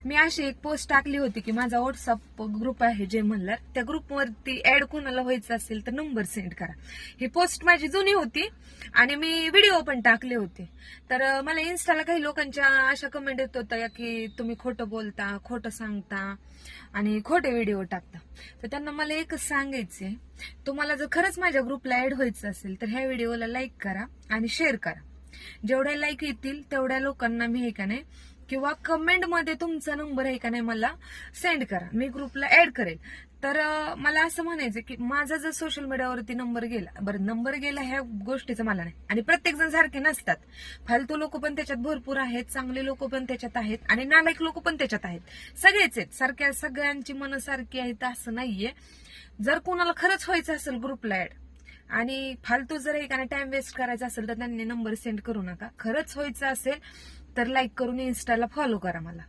मी अशी एक पोस्ट टाकली होती की माझा व्हॉट्सअप ग्रुप आहे जे म्हणलं त्या ग्रुपवरती ऍड कोणाला व्हायचं असेल तर नंबर सेंड करा. ही पोस्ट माझी जुनी होती आणि मी व्हिडिओ पण टाकले होते. तर मला इन्स्टाला काही लोकांच्या अशा कमेंट येत होत्या की तुम्ही खोटं बोलता, खोटं सांगता आणि खोटे व्हिडिओ टाकता. तर त्यांना मला एकच सांगायचंय, तुम्हाला जर खरंच माझ्या ग्रुपला ऍड व्हायचं असेल तर ह्या व्हिडिओला लाईक करा आणि शेअर करा. जेवढ्या लाईक येतील तेवढ्या लोकांना मी हे का नाही किंवा कमेंट मध्ये तुमचा नंबर आहे का नाही मला सेंड करा, मी ग्रुपला ऍड करेल. तर मला असं म्हणायचं की माझा जर सोशल मीडियावरती नंबर गेला, बरं नंबर गेला ह्या गोष्टीचं मला नाही, आणि प्रत्येक जण सारखे नसतात. फालतू लोक पण त्याच्यात भरपूर आहेत, चांगले लोक पण त्याच्यात आहेत आणि नालायक लोक पण त्याच्यात आहेत. सगळेच आहेत, सारख्या सगळ्यांची मन सारखी आहेत असं नाहीये. जर कोणाला खरंच व्हायचं असेल ग्रुपला ऍड आणि फालतू जर एकाने टाइम वेस्ट करायचा असेल तर त्यांनी नंबर सेंड करू नका. खरंच व्हायचं असेल तर लाईक करून इन्स्टाला फॉलो करा मला.